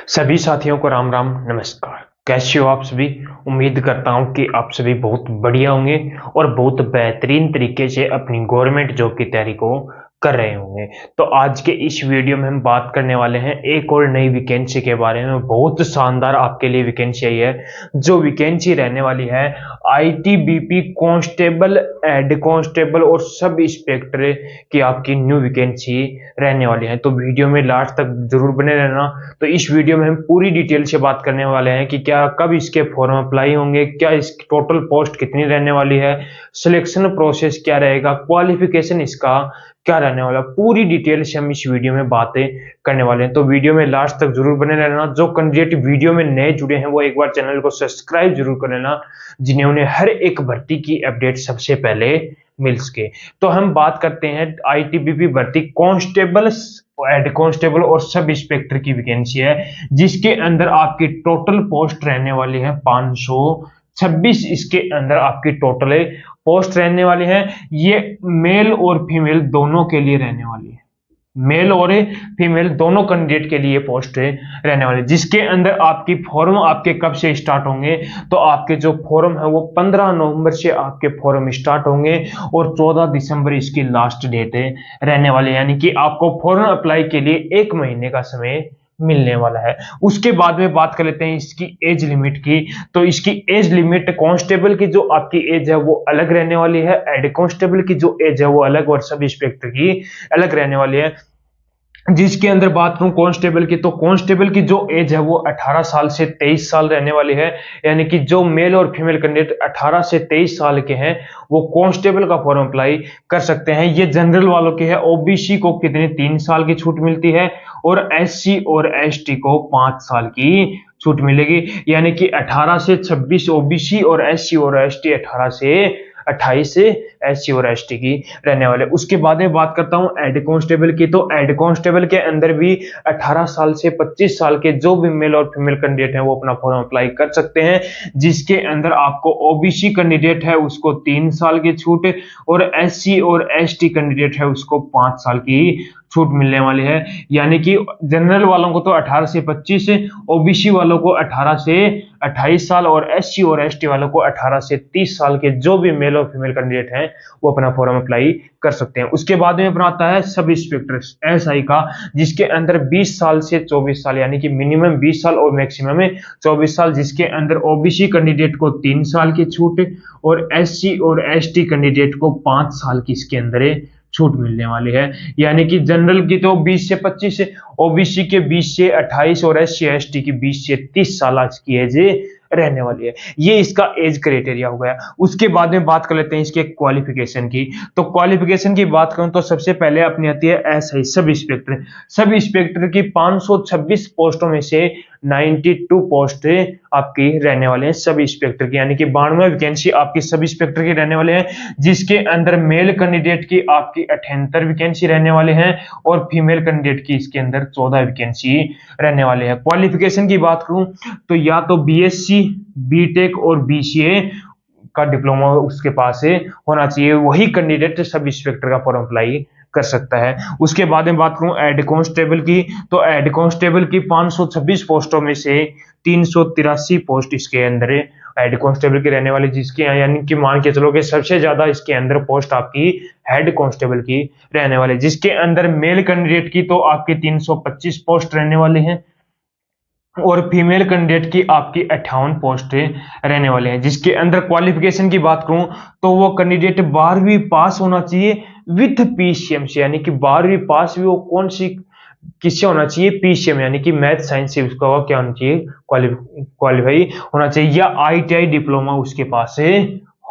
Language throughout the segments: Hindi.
सभी साथियों को राम राम नमस्कार। कैसे हो आप सभी? उम्मीद करता हूं कि आप सभी बहुत बढ़िया होंगे और बहुत बेहतरीन तरीके से अपनी गवर्नमेंट जॉब की तैयारी को कर रहे होंगे। तो आज के इस वीडियो में हम बात करने वाले हैं एक और नई वैकेंसी के बारे में। बहुत शानदार आपके लिए वैकेंसी आई है। जो वैकेंसी रहने वाली है आईटीबीपी कांस्टेबल, हेड कांस्टेबल और सब इंस्पेक्टर की आपकी न्यू वैकेंसी रहने वाली है। तो वीडियो में लास्ट तक जरूर बने रहना। तो इस वीडियो में हम पूरी डिटेल से बात करने वाले हैं कि क्या कब इसके फॉर्म अप्लाई होंगे, क्या इसकी टोटल पोस्ट कितनी रहने वाली है, सिलेक्शन प्रोसेस क्या रहेगा, क्वालिफिकेशन इसका क्या रहने वाला, पूरी डिटेल से हम इस वीडियो में बातें करने वाले हैं। तो वीडियो में लास्ट तक जरूर बने रहना। जो कैंडिडेट वीडियो में नए जुड़े हैं वो एक बार चैनल को सब्सक्राइब जरूर कर लेना, जिन्हें उन्हें हर एक भर्ती की अपडेट सबसे पहले मिल सके। तो हम बात करते हैं आईटीबीपी भर्ती कांस्टेबल, हेड कांस्टेबल और सब इंस्पेक्टर की वैकेंसी है, जिसके अंदर आपकी टोटल पोस्ट रहने वाली है 526। इसके अंदर आपकी टोटल पोस्ट रहने वाली है। ये मेल और फीमेल दोनों के लिए रहने वाली है। मेल और फीमेल दोनों कैंडिडेट के लिए पोस्ट रहने वाली, जिसके अंदर आपकी फॉर्म आपके कब से स्टार्ट होंगे। तो आपके जो फॉर्म है वो 15 नवंबर से आपके फॉर्म स्टार्ट होंगे और 14 दिसंबर इसकी लास्ट डेट रहने वाली है। यानी कि आपको फॉर्म अप्लाई के लिए 1 महीने का समय मिलने वाला है। उसके बाद में बात कर लेते हैं इसकी एज लिमिट की। तो इसकी एज लिमिट कांस्टेबल की जो आपकी एज है वो अलग रहने वाली है, हेड कांस्टेबल की जो एज है वो अलग और सब इंस्पेक्टर की अलग रहने वाली है। जिसके अंदर बात करूं कांस्टेबल की, तो कांस्टेबल की जो एज है वो 18 साल से 23 साल रहने वाली है। यानी कि जो मेल और फीमेल कैंडिडेट 18 से 23 साल के हैं वो कांस्टेबल का फॉर्म अप्लाई कर सकते हैं। ये जनरल वालों के है। ओबीसी को कितने 3 साल की छूट मिलती है और एससी और एसटी को 5 साल की छूट मिलेगी। यानी कि 18 से 26 ओबीसी और एससी और एसटी, 18 से 28 से एससी और एसटी की रहने वाले। उसके बाद में बात करता हूं हेड कांस्टेबल की। तो हेड कांस्टेबल के अंदर भी 18 साल से 25 साल के जो भी मेल और फीमेल कैंडिडेट हैं वो अपना फॉर्म अप्लाई कर सकते हैं। जिसके अंदर आपको ओबीसी कैंडिडेट है उसको 3 साल की छूट और एससी और एसटी कैंडिडेट है उसको 5 साल की छूट मिलने वाली है। यानी कि जनरल वालों को तो 18 से 25, ओबीसी वालों को 18 से 28 साल और एससी और एसटी वालों को 18 से 30 साल के जो भी मेल और फीमेल कैंडिडेट हैं वो अपना फॉर्म अप्लाई कर सकते हैं। उसके बाद में अपना आता है सब इंस्पेक्टर एसआई का, जिसके अंदर 20 साल से 24 साल, यानी कि मिनिमम 20 साल और मैक्सिमम 24 साल, जिसके अंदर ओबीसी कैंडिडेट को 3 साल की छूट और एससी और एसटी कैंडिडेट को 5 साल की इसके अंदर छूट मिलने वाली है। यानी कि जनरल की तो 20 से 25, ओबीसी के 20 से 28 और एससी एसटी की 20 से 30 साल की एज रहने वाली है। ये इसका एज क्राइटेरिया हो गया। उसके बाद में बात कर लेते हैं इसके क्वालिफिकेशन की। तो क्वालिफिकेशन की बात करूं तो सबसे पहले अपनी आती है SI sub inspector. Sub inspector की 526 पोस्टों में से 92 पोस्ट आपकी रहने वाले हैं सब इंस्पेक्टर की। यानी कि 92 वैकेंसी आपकी सब इंस्पेक्टर की रहने वाले हैं, जिसके अंदर मेल कैंडिडेट की आपकी 78 वैकेंसी रहने वाले हैं और फीमेल कैंडिडेट की इसके अंदर 14 वैकेंसी रहने वाले हैं। क्वालिफिकेशन की बात करूं तो या तो बीएससी, बीटेक और बीसीए का डिप्लोमा उसके पास होना चाहिए। वही कैंडिडेट सब इंस्पेक्टर का फॉर्म अप्लाई कर सकता है। उसके बाद में बात करूं हेड कांस्टेबल की, तो हेड कांस्टेबल की 526 पोस्टों में से 383 पोस्ट इसके अंदर हेड कांस्टेबल की रहने वाली, जिसके यानी कि मान के चलो कि सबसे ज्यादा इसके अंदर पोस्ट आपकी हेड कांस्टेबल की रहने वाली, जिसके अंदर मेल कैंडिडेट की तो आपकी 325 पोस्ट रहने वाली हैं और फीमेल कैंडिडेट की आपकी 58 पोस्ट रहने वाले हैं। जिसके अंदर क्वालिफिकेशन की बात करूं तो वो कैंडिडेट 12वीं पास होना चाहिए विथ पीसीएम से। यानी कि 12वीं पास भी वो कौन सी किससे होना चाहिए, पीसीएम, यानी कि मैथ साइंस से उसका क्या होना चाहिए, क्वालिफाई होना चाहिए, या आईटीआई डिप्लोमा उसके पास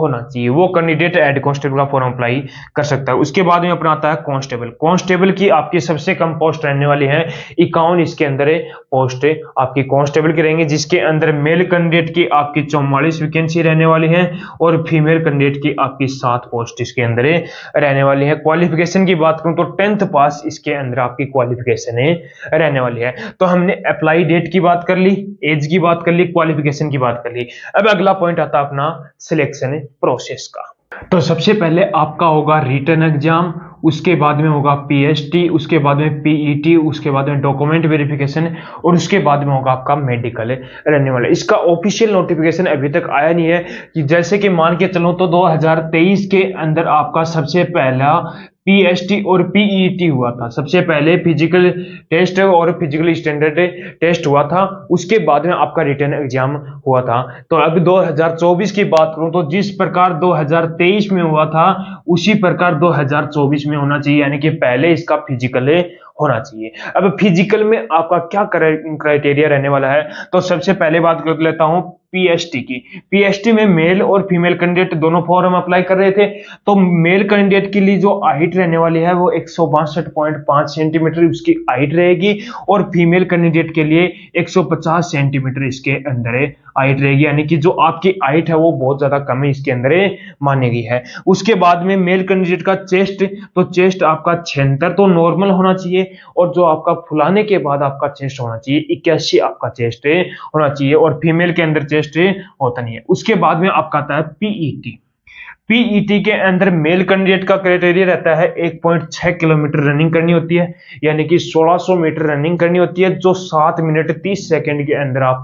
होना चाहिए। वो कैंडिडेट हेड कांस्टेबल का फॉर्म अप्लाई कर सकता है। उसके बाद में अपना आता है कांस्टेबल। कांस्टेबल की आपकी सबसे कम पोस्ट रहने वाली है 51 इसके अंदर पोस्ट आपकी कांस्टेबल की रहेंगे, जिसके अंदर मेल कैंडिडेट की आपकी 44 वैकेंसी रहने वाली है और फीमेल कैंडिडेट की आपकी 7 पोस्ट इसके अंदर रहने वाली है। क्वालिफिकेशन की बात करूं तो 10th पास इसके अंदर आपकी क्वालिफिकेशन रहने वाली है। तो हमने अप्लाई डेट की बात कर ली, एज की बात कर ली, क्वालिफिकेशन की बात कर ली। अब अगला पॉइंट आता है अपना सिलेक्शन प्रोसेस का। तो सबसे पहले आपका होगा रिटन एग्जाम उसके बाद में होगा पीएचटी, उसके बाद में पीईटी, उसके बाद में डॉक्यूमेंट वेरिफिकेशन और उसके बाद में होगा आपका मेडिकल रहने वाला है। इसका ऑफिशियल नोटिफिकेशन अभी तक आया नहीं है कि जैसे कि मान के चलो तो 2023 के अंदर आपका सबसे पहला पीएचटी और पीईटी हुआ था। सबसे पहले फिजिकल टेस्ट और फिजिकल स्टैंडर्ड टेस्ट हुआ था, उसके बाद में आपका रिटन एग्जाम हुआ था। तो अब 2024 की बात करूं तो जिस प्रकार 2023 में हुआ था उसी प्रकार 2024 में होना चाहिए, यानी कि पहले इसका फिजिकल होना चाहिए। अब फिजिकल में आपका क्या क्राइटेरिया रहने वाला है, तो सबसे पहले बात कर लेता हूं पीएचटी की। पीएचटी में मेल और फीमेल कैंडिडेट दोनों फॉर्म अप्लाई कर रहे थे। तो मेल कैंडिडेट के लिए जो हाइट रहने वाली है वो 162.5 सेंटीमीटर उसकी हाइट रहेगी और फीमेल कैंडिडेट के लिए 150 सेंटीमीटर इसके अंदर हाइट रहेगी, यानी कि जो आपकी हाइट है वो बहुत ज्यादा कम है इसके अंदर मानी गई है। उसके बाद में मेल कैंडिडेट का चेस्ट, तो चेस्ट आपका 76 तो नॉर्मल होना चाहिए और जो आपका फुलाने के बाद आपका चेस्ट होना चाहिए 81 आपका चेस्ट होना चाहिए और फीमेल के अंदर चेस्ट होता नहीं है। उसके बाद में आपका आता है पीईटी। पीईटी के अंदर मेल कैंडिडेट का क्राइटेरिया रहता है 1.6 किलोमीटर रनिंग करनी होती है, यानी कि 1600 मीटर रनिंग करनी होती है जो 7 मिनट 30 सेकंड के अंदर आप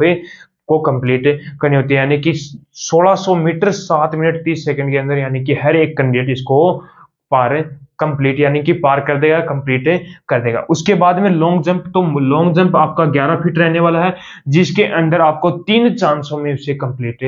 को कंप्लीट करनी होती है, यानी कि 1600 मीटर 7 मिनट 30 सेकंड के अंदर, यानी कि हर एक कैंडिडेट इसको पार कंप्लीट यानी कि पार कर देगा, कंप्लीट कर देगा। उसके बाद में लॉन्ग जंप, तो लॉन्ग जंप आपका 11 फीट रहने वाला है जिसके अंदर आपको 3 चांसों में उसे कंप्लीट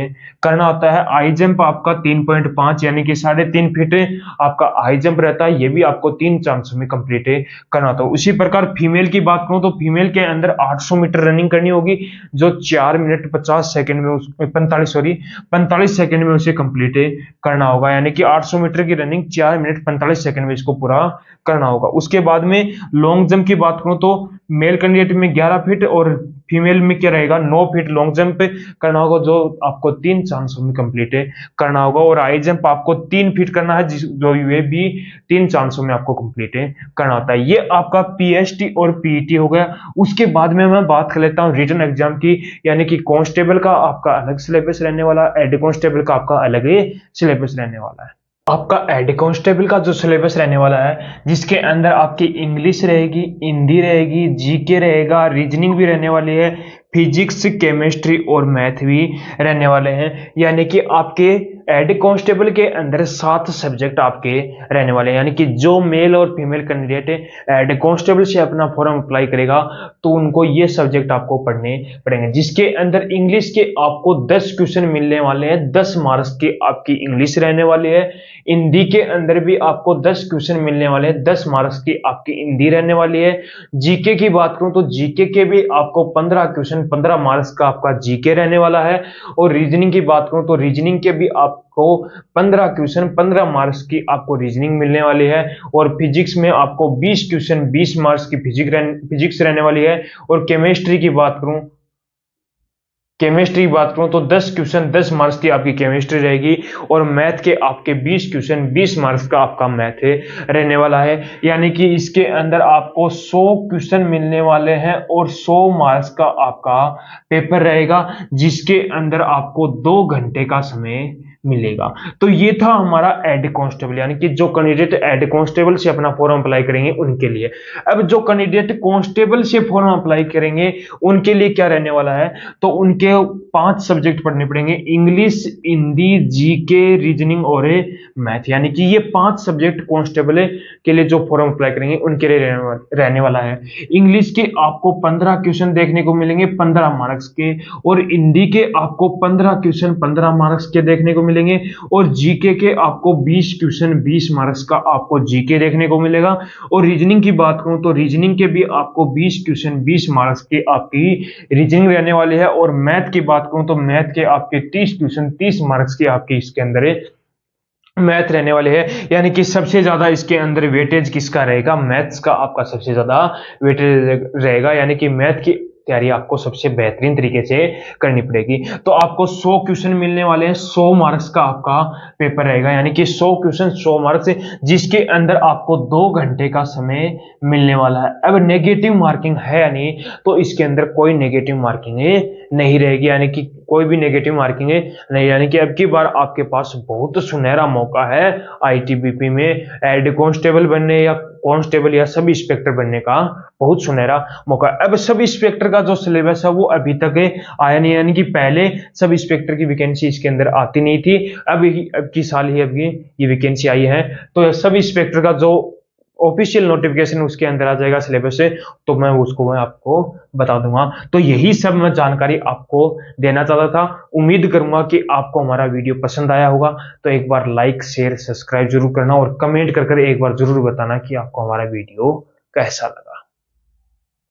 करना होता है। हाई जंप आपका 3.5 यानी कि 3.5 फीट आपका हाई जंप रहता है, ये भी आपको 3 चांसों में कंप्लीट करना होता है। उसी प्रकार फीमेल की बात करूं तो फीमेल के अंदर 800 मीटर रनिंग करनी होगी जो 4 मिनट 50 सेकंड में 45 सेकंड में उसे कंप्लीट करना होगा, यानी कि 800 मीटर की रनिंग 4 मिनट 45 सेकंड में इसको पूरा करना होगा। उसके बाद में लॉन्ग जंप की बात करूं तो मेल कैंडिडेट में 11 फीट और फीमेल में क्या रहेगा 9 फीट लॉन्ग जंप करना होगा जो आपको 3 चांसों में कंप्लीट करना होगा और हाई जंप आपको 3 फीट करना है जो ये भी 3 चांसों में आपको कंप्लीट करना होता है। ये आपका पीएचटी और पीईटी हो गया। उसके बाद में मैं बात कर लेता हूं रिटन एग्जाम की, यानी कि कांस्टेबल का आपका अलग सिलेबस रहने वाला है, हेड कांस्टेबल का आपका अलग ही सिलेबस रहने वाला है। आपका हेड कांस्टेबल का जो सिलेबस रहने वाला है जिसके अंदर आपकी इंग्लिश रहेगी, हिंदी रहेगी, जीके रहेगा, रीजनिंग भी रहने वाली है, फिजिक्स, केमिस्ट्री और मैथ भी रहने वाले हैं, यानी कि आपके हेड कांस्टेबल के अंदर 7 सब्जेक्ट आपके रहने वाले हैं। यानी कि जो मेल और फीमेल कैंडिडेट हेड कांस्टेबल से अपना फॉर्म अप्लाई करेगा तो उनको ये सब्जेक्ट आपको पढ़ने पड़ेंगे, जिसके अंदर इंग्लिश के आपको 10 क्वेश्चन मिलने वाले हैं, 10 मार्क्स की आपकी इंग्लिश रहने वाली है। हिंदी के अंदर भी आपको 10 क्वेश्चन मिलने वाले हैं, 10 मार्क्स की आपकी हिंदी रहने वाली है। जीके की बात करूं तो जीके के भी आपको 15 क्वेश्चन 15 मार्क्स का आपका जीके रहने वाला है और रीजनिंग की बात करूं तो रीजनिंग के भी आपको 15 क्वेश्चन 15 मार्क्स की आपको रीजनिंग मिलने वाली है और फिजिक्स में आपको 20 क्वेश्चन 20 मार्क्स की फिजिक्स रहने वाली है और केमिस्ट्री की बात करूं तो 10 क्वेश्चन 10 मार्क्स की आपकी केमिस्ट्री रहेगी और मैथ के आपके 20 क्वेश्चन 20 मार्क्स का आपका मैथ रहने वाला है, यानी कि इसके अंदर आपको 100 क्वेश्चन मिलने वाले हैं और 100 मार्क्स का आपका पेपर रहेगा जिसके अंदर आपको 2 घंटे का समय मिलेगा। तो ये था हमारा हेड कांस्टेबल, यानी कि जो कैंडिडेट हेड कांस्टेबल से अपना फॉर्म अप्लाई करेंगे उनके लिए। अब जो कैंडिडेट कांस्टेबल से फॉर्म अप्लाई करेंगे उनके लिए क्या रहने वाला है, तो उनके 5 सब्जेक्ट पढ़ने पड़ेंगे, इंग्लिश, हिंदी, जीके, रीजनिंग और मैथ, यानी कि ये 5 सब्जेक्ट कांस्टेबल के लिए जो फॉर्म अप्लाई करेंगे उनके लिए रहने वाला है। इंग्लिश के आपको 15 क्वेश्चन देखने को मिलेंगे 15 मार्क्स के और हिंदी के आपको 15 क्वेश्चन 15 मार्क्स के देखने को मिलेंगे और जीके के आपको 20 क्वेश्चन 20 मार्क्स का आपको जीके देखने को मिलेगा और रीजनिंग की बात करूं तो रीजनिंग के भी आपको 20 क्वेश्चन 20 मार्क्स की आपकी रीजनिंग रहने वाली है और मैथ की बात करूं तो मैथ के आपके 30 क्वेश्चन 30 मार्क्स की आपकी इसके अंदर मैथ रहने वाले हैं, यानी कि सबसे ज्यादा इसके अंदर वेटेज किसका रहेगा, मैथ्स का आपका सबसे ज्यादा वेटेज रहेगा, यानी कि मैथ की तैयारी आपको सबसे बेहतरीन तरीके से करनी पड़ेगी। तो आपको 100 क्वेश्चन मिलने वाले हैं, 100 मार्क्स का आपका पेपर रहेगा, यानी कि 100 क्वेश्चन 100 मार्क्स जिसके अंदर आपको 2 घंटे का समय मिलने वाला है। अब नेगेटिव मार्किंग है या नहीं, तो इसके अंदर कोई नेगेटिव मार्किंग नहीं रहेगी, यानी कि कोई भी नेगेटिव मार्किंग है नहीं, यानी कि अब की बार आपके पास बहुत सुनहरा मौका है आईटीबीपी में हेड कांस्टेबल बनने या कांस्टेबल या सब इंस्पेक्टर बनने का बहुत सुनहरा मौका। अब सब इंस्पेक्टर का जो सिलेबस है वो अभी तक आया नहीं, यानी कि पहले सब इंस्पेक्टर की वैकेंसी इसके अंदर आती नहीं थी, अब की साल ही अब ये वैकेंसी आई है। तो सब इंस्पेक्टर का जो ऑफिशियल नोटिफिकेशन उसके अंदर आ जाएगा सिलेबस से, तो मैं आपको बता दूंगा। तो यही सब मैं जानकारी आपको देना चाहता था। उम्मीद करूंगा कि आपको हमारा वीडियो पसंद आया होगा। तो एक बार लाइक शेयर सब्सक्राइब जरूर करना और कमेंट कर एक बार जरूर बताना कि आपको हमारा वीडियो कैसा लगा।